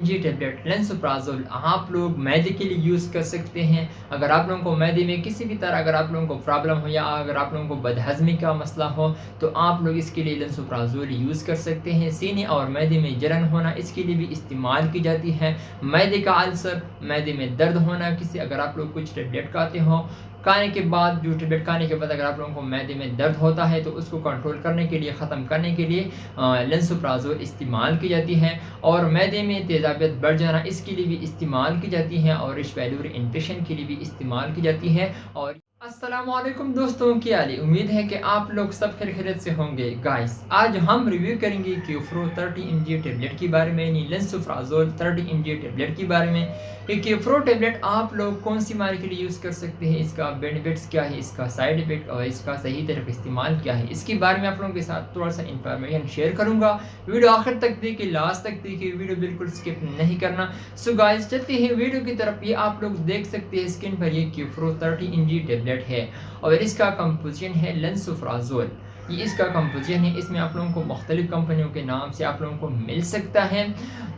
जी tablet लेंसोप्राज़ोल आप लोग मैदे के लिए यूज़ कर सकते हैं। अगर आप लोगों को मैदे में किसी भी तरह अगर आप लोगों को प्रॉब्लम हो या अगर आप लोगों को बदहज़मी का मसला हो, तो आप लोग इसके लिए लेंसोप्राज़ोल यूज़ कर सकते हैं। सीने और मैदे में जलन होना इसके लिए भी इस्तेमाल की जाती है। मैदे का अल्सर, मैदे में दर्द होना, किसी अगर आप लोग कुछ टेबलेट खाते हो, खाने के बाद जो टेबलेट खाने के बाद अगर आप लोगों को मैदे में दर्द होता है, तो उसको कंट्रोल करने के लिए, ख़त्म करने के लिए लेंसोप्राज़ोल इस्तेमाल की जाती है। और मैदे में तेज़ाबियत बढ़ जाना इसके लिए भी इस्तेमाल की जाती है, और रिच पैलूरी इन्फेक्शन के लिए भी इस्तेमाल की जाती है। और अस्सलामुअलैकुम दोस्तों, क्या हाल है? उम्मीद है कि आप लोग सब खैरियत से होंगे। गाइस, आज हम रिव्यू करेंगे क्यूफ्रो 30 mg टेबलेट के बारे में, यानी लेंसोप्राज़ोल 30 mg टेबलेट के बारे में। ये क्यूफ्रो टेबलेट आप लोग कौन सी बीमारी के लिए यूज़ कर सकते हैं, इसका बेनिफिट्स क्या है, इसका साइड इफेक्ट और इसका सही तरह इस्तेमाल क्या है, इसके बारे में आप लोगों के साथ थोड़ा सा इंफॉर्मेशन शेयर करूँगा। वीडियो आखिर तक देखिए, लास्ट तक देखिए, वीडियो बिल्कुल स्किप नहीं करना। सो गाइस, चलते हैं वीडियो की तरफ। ये आप लोग देख सकते हैं स्क्रीन पर, ये क्यूफ्रो 30 mg टेबलेट है और इसका कंपोजिशन है लेंसोप्राज़ोल। ये इसका कंपोजिशन है। इसमें आप लोगों को मुख्तलिफ कंपनियों के नाम से आप लोगों को मिल सकता है।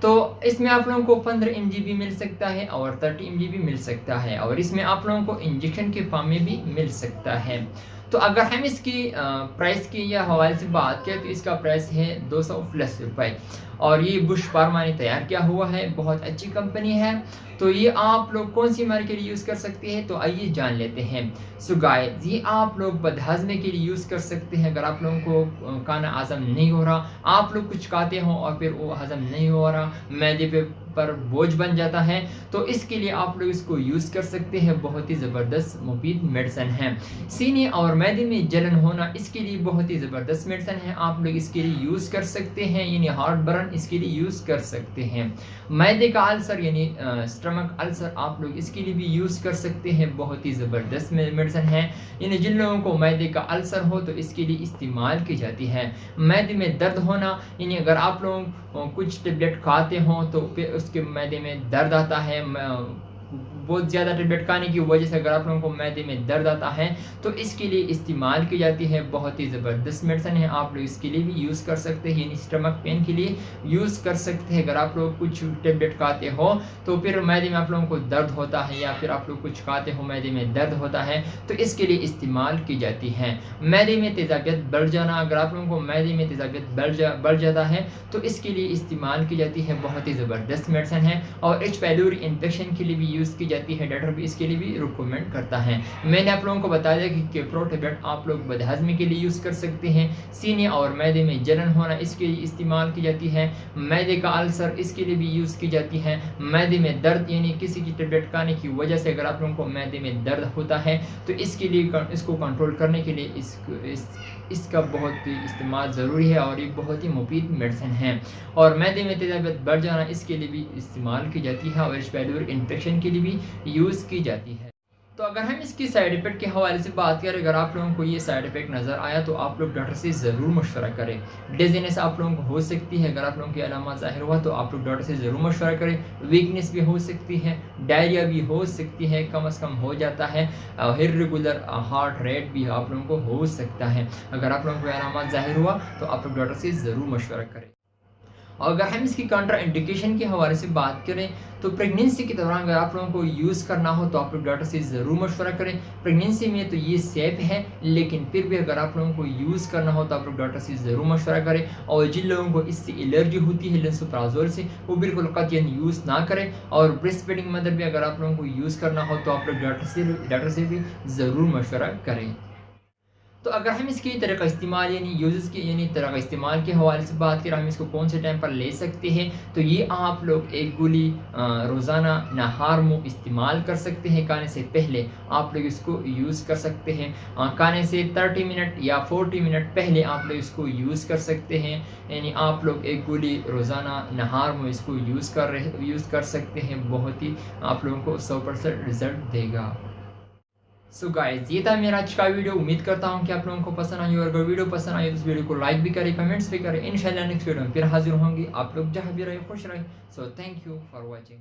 तो इसमें आप लोगों को 15 mg भी मिल सकता है और 30 mg भी मिल सकता है, और इसमें आप लोगों को इंजेक्शन के फॉर्म में भी मिल सकता है। तो अगर हम इसकी प्राइस की या हवाले से बात करें, तो इसका प्राइस है 200+ रुपये, और ये बुश फार्मा ने तैयार किया हुआ है, बहुत अच्छी कंपनी है। तो ये आप लोग कौन सी बीमारी के लिए यूज़ कर सकते हैं, तो आइए जान लेते हैं। सो गाइस, ये आप लोग बदहज़मी के लिए यूज़ कर सकते हैं। अगर आप लोगों को खाना हज़म नहीं हो रहा, आप लोग कुछ खाते हो और फिर वो हज़म नहीं हो रहा, मैदे पर बोझ बन जाता है, तो इसके लिए आप लोग इसको यूज़ कर सकते हैं। बहुत ही ज़बरदस्त मुफीद मेडिसिन है। सीने और मैदे में जलन होना इसके लिए बहुत ही ज़बरदस्त मेडिसिन है, आप लोग इसके लिए यूज़ कर सकते हैं, यानी हार्ट बर्न इसके लिए यूज़ कर सकते हैं। मैदे का अल्सर यानी स्टमक अल्सर आप लोग इसके लिए भी यूज़ कर सकते हैं, बहुत ही ज़बरदस्त मेडिसिन है। यानी जिन लोगों को मैदे का अल्सर हो, तो इसके लिए इस्तेमाल की जाती है। मैदे में दर्द होना, यानी अगर आप लोग कुछ टेबलेट खाते हों, तो फिर उसके मैदे में दर्द आता है, बहुत ज़्यादा टेबलेट खाने की वजह से अगर आप लोगों को मैदे में दर्द आता है, तो इसके लिए इस्तेमाल की जाती है। बहुत ही ज़बरदस्त मेडिसिन है, आप लोग इसके लिए भी यूज़ कर सकते हैं, यानी स्टमक पेन के लिए यूज़ कर सकते हैं। अगर आप लोग कुछ टेबलेट खाते हो, तो फिर मैदे में आप लोगों को दर्द होता है, या फिर आप लोग कुछ खाते हो मैदे में दर्द होता है, तो इसके लिए इस्तेमाल की जाती है। मैदे में तेज़ाबियत बढ़ जाना, अगर आप लोगों को मैदे में तेज़ाबियत बढ़ जाता है, तो इसके लिए इस्तेमाल की जाती है। बहुत ही ज़बरदस्त मेडिसिन है, और रिच पैलूरी इन्फेक्शन के लिए भी यूज़ की जाती है। डॉक्टर भी इसके लिए भी रिकमेंड करता है। मैंने आप लोगों को बताया कि क्यूफ्रो टेबलेट आप लोग बदहज़मी के लिए यूज़ कर सकते हैं। सीने और मैदे में जलन होना इसके लिए इस्तेमाल की जाती है। मैदे का अल्सर इसके लिए भी यूज़ की जाती है। मैदे में दर्द, यानी किसी की टेबलेट खाने की वजह से अगर आप लोगों को मैदे में दर्द होता है, तो इसके लिए इसको कंट्रोल करने के लिए इसका बहुत इस्तेमाल ज़रूरी है, और ये बहुत ही मुफीद मेडिसिन है। और मैदे में तेज़ाबियत बढ़ जाना इसके लिए भी इस्तेमाल की जाती है, और रिच पैलूरी इन्फेक्शन के लिए भी यूज़ की जाती है। तो अगर हम इसकी साइड इफ़ेक्ट के हवाले से बात करें, अगर आप लोगों को ये साइड इफ़ेक्ट नज़र आया, तो आप लोग डॉक्टर से ज़रूर मशवरा करें। डिज़ीनेस आप लोगों को हो सकती है, अगर आप लोगों की अलामत ज़ाहिर हुआ, तो आप लोग डॉक्टर से ज़रूर मशवरा करें। वीकनेस भी हो सकती है, डायरिया भी हो सकती है, कम अज़ कम हो जाता है। इर्रेगुलर हार्ट रेट भी आप लोगों को हो सकता है। अगर आप लोगों को अलामत ज़ाहिर हुआ, तो आप लोग डॉक्टर से ज़रूर मशवरा करें। और अगर हम इसकी काउंटर इंडिकेशन के हवाले से बात करें, तो प्रेगनेंसी के दौरान अगर आप लोगों को यूज़ करना हो, तो आप लोग डॉक्टर से ज़रूर मशवरा करें। प्रेगनेंसी में तो ये सेफ़ है, लेकिन फिर भी अगर आप लोगों को यूज़ करना हो, तो आप लोग डॉक्टर से ज़रूर मशवरा करें। और जिन लोगों को इससे एलर्जी होती है लेंसोप्राज़ोल से, वो बिल्कुल कतईन यूज़ ना करें। और ब्रेस्ट फीडिंग मदर भी अगर आप लोगों को यूज़ करना हो, तो आप लोग डॉक्टर से भी ज़रूर मशवरा करें। तो अगर हम इसकी तरीक़ा इस्तेमाल यानी यूज़ेस की यानी तरीक़ा इस्तेमाल के हवाले से बात करें, हम इसको कौन से टाइम पर ले सकते हैं, तो ये आप लोग एक गोली रोज़ाना नहार मुँह इस्तेमाल कर सकते हैं। खाने से पहले आप लोग इसको यूज़ कर सकते हैं। खाने से 30 मिनट या 40 मिनट पहले आप लोग इसको यूज़ कर सकते हैं। यानी आप लोग एक गोली रोज़ाना नहार मुँह इसको यूज़ कर सकते हैं। बहुत ही आप लोगों को 100% रिज़ल्ट देगा। सो गाइस, ये था मेरा आज का वीडियो। उम्मीद करता हूँ कि आप लोगों को पसंद आई, और अगर वीडियो पसंद आई तो इस वीडियो को लाइक भी करें, कमेंट्स भी करें। इंशाल्लाह नेक्स्ट वीडियो में फिर हाजिर होंगे। आप लोग जहाँ भी रहे खुश रहे। So thank you for watching.